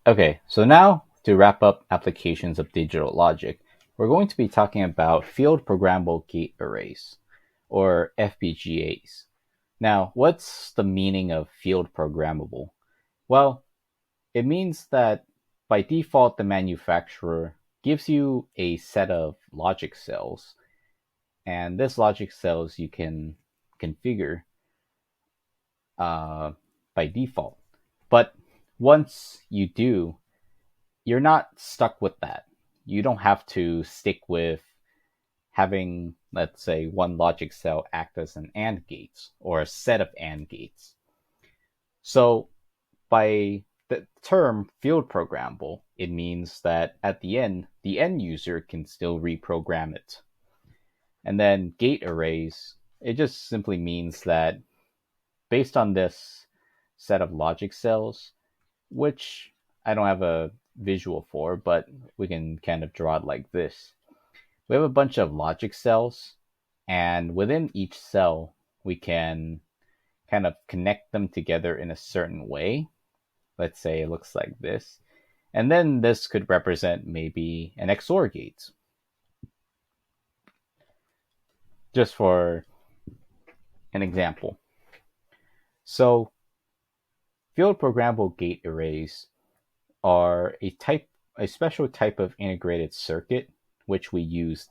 Okay, so now to wrap up applications of digital logic, we're going to be talking about field programmable gate arrays, or FPGAs. Now, what's the meaning of field programmable? Well, it means that by default, the manufacturer gives you a set of logic cells, and this logic cells you can configure uh, by default. But once you do, you're not stuck with that. You don't have to stick with having, let's say, one logic cell act as an AND gate or a set of AND gates. So by the term field programmable, it means that at the end user can still reprogram it. And then gate arrays, it just simply means that based on this set of logic cells, which I don't have a visual for, but we can kind of draw it like this. We have a bunch of logic cells, and within each cell, we can kind of connect them together in a certain way. Let's say it looks like this. And then this could represent maybe an XOR gate, just for an example. So, field programmable gate arrays are a special type of integrated circuit which we use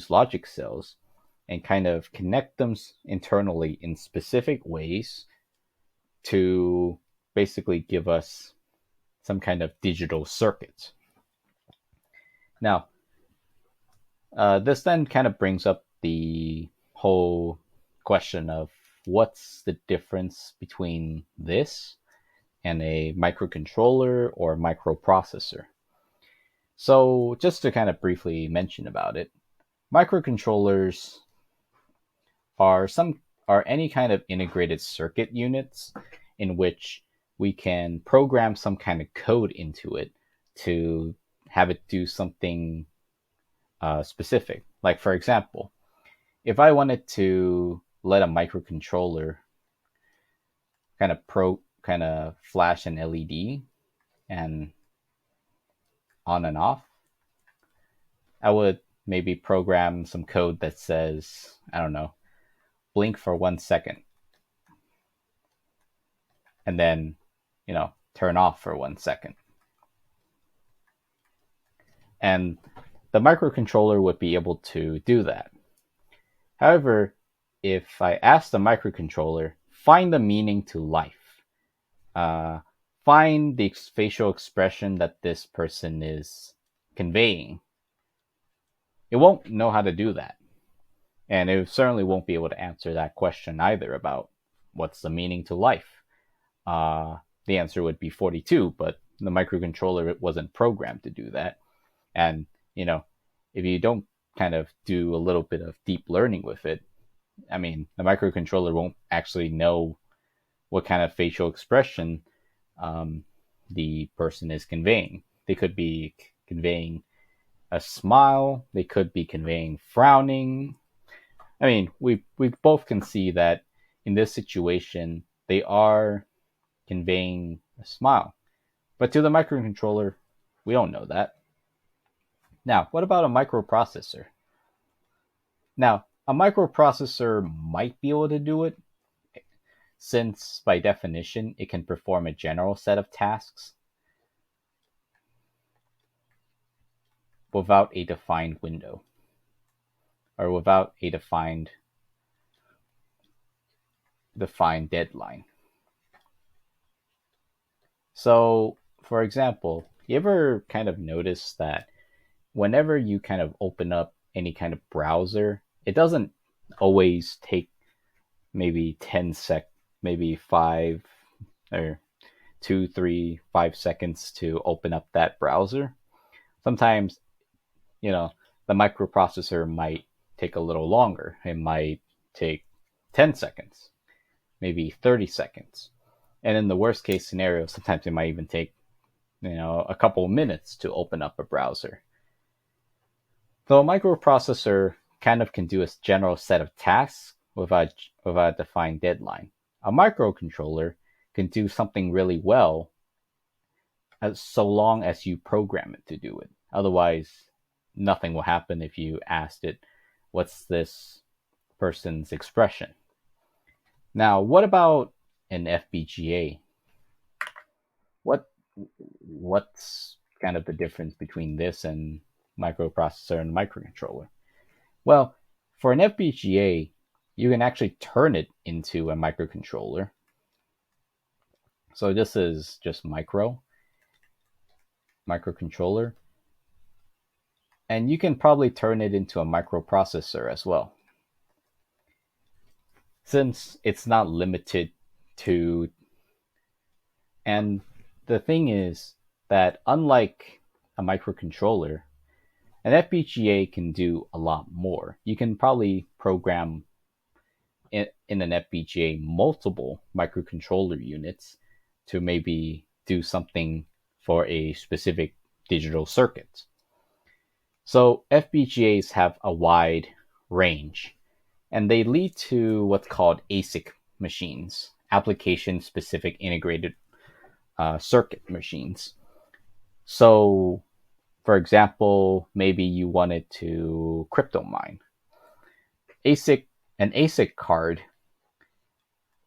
logic cells and kind of connect them internally in specific ways to basically give us some kind of digital circuit. Now, this then kind of brings up the whole question of what's the difference between this and a microcontroller or microprocessor. So, just to kind of briefly mention about it, microcontrollers are any kind of integrated circuit units in which we can program some kind of code into it to have it do something specific. Like for example, if I wanted to let a microcontroller kind of flash an LED and on and off, I would maybe program some code that says, I don't know, blink for 1 second and then, turn off for 1 second. And the microcontroller would be able to do that. However, if I ask the microcontroller, find the meaning to life, uh, find the facial expression that this person is conveying, it won't know how to do that. And it certainly won't be able to answer that question either about what's the meaning to life. The answer would be 42, but the microcontroller wasn't programmed to do that. And, if you don't kind of do a little bit of deep learning with it, I mean, the microcontroller won't actually know what kind of facial expression the person is conveying. They could be conveying a smile, they could be conveying frowning. I mean, we both can see that in this situation, they are conveying a smile. But to the microcontroller, we don't know that. Now, what about a microprocessor? Now, a microprocessor might be able to do it, since by definition it can perform a general set of tasks without a defined window or without a defined deadline. So, for example, you ever kind of notice that whenever you kind of open up any kind of browser, it doesn't always take maybe 10 maybe 5 or 2, 3, 5 seconds to open up that browser. Sometimes, the microprocessor might take a little longer. It might take 10 seconds, maybe 30 seconds. And in the worst case scenario, sometimes it might even take, a couple of minutes to open up a browser. So a microprocessor kind of can do a general set of tasks without a defined deadline. A microcontroller can do something really well as so long as you program it to do it. Otherwise, nothing will happen if you asked it, what's this person's expression? Now, what about an FPGA? What what's kind of the difference between this and microprocessor and microcontroller? Well, for an FPGA, you can actually turn it into a microcontroller. So this is just microcontroller. And you can probably turn it into a microprocessor as well. Since it's not limited to. And the thing is that unlike a microcontroller, an FPGA can do a lot more. You can probably program in an FPGA multiple microcontroller units to maybe do something for a specific digital circuit. So FPGAs have a wide range, and they lead to what's called ASIC machines, application-specific integrated circuit machines. So, for example, maybe you wanted to crypto mine. An ASIC card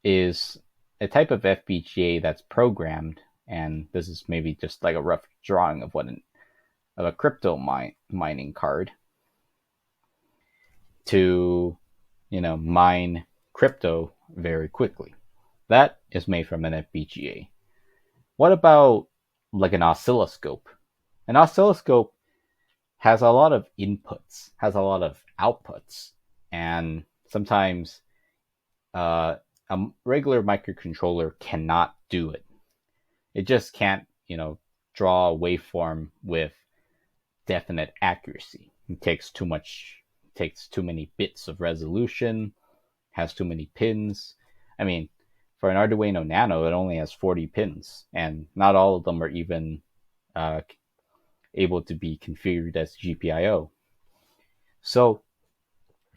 is a type of FPGA that's programmed, and this is maybe just like a rough drawing of a crypto mining card to, mine crypto very quickly. That is made from an FPGA. What about like an oscilloscope? An oscilloscope has a lot of inputs, has a lot of outputs, and sometimes a regular microcontroller cannot do it. It just can't, draw a waveform with definite accuracy. It takes too many bits of resolution, has too many pins. I mean, for an Arduino Nano, it only has 40 pins, and not all of them are even able to be configured as GPIO. So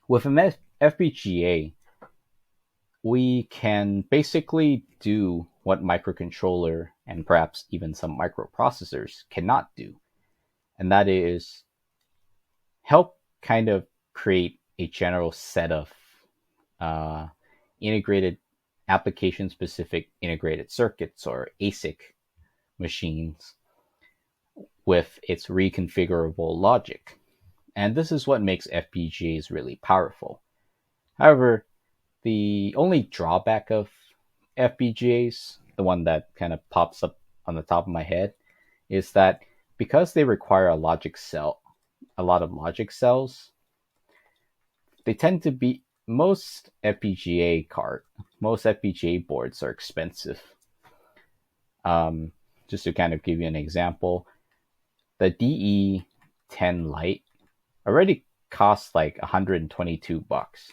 with an FPGA, we can basically do what microcontroller and perhaps even some microprocessors cannot do. And that is help kind of create a general set of integrated application-specific integrated circuits, or ASIC machines, with its reconfigurable logic. And this is what makes FPGAs really powerful. However, the only drawback of FPGAs, the one that kind of pops up on the top of my head, is that because they require a lot of logic cells, they tend to be most FPGA boards are expensive. Just to kind of give you an example, the DE10 Lite already costs like $122,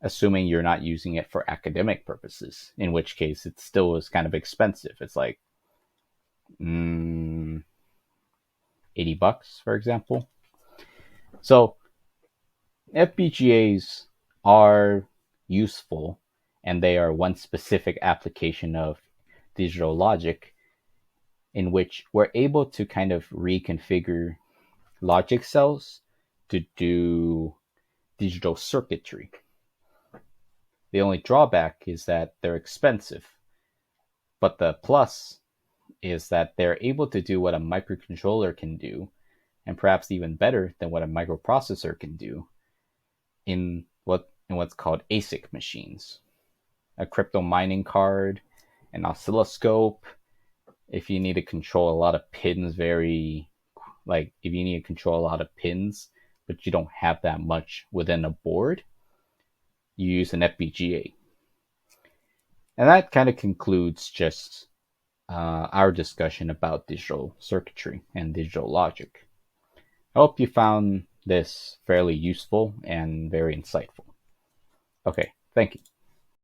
assuming you're not using it for academic purposes, in which case it still is kind of expensive. It's like $80, for example. So FPGAs are useful, and they are one specific application of digital logic in which we're able to kind of reconfigure logic cells to do digital circuitry. The only drawback is that they're expensive, but the plus is that they're able to do what a microcontroller can do, and perhaps even better than what a microprocessor can do in what's called ASIC machines. A crypto mining card, an oscilloscope. If you need to control a lot of pins if you need to control a lot of pins, but you don't have that much within a board, you use an FPGA. And that kind of concludes just our discussion about digital circuitry and digital logic. I hope you found this fairly useful and very insightful. Okay, thank you.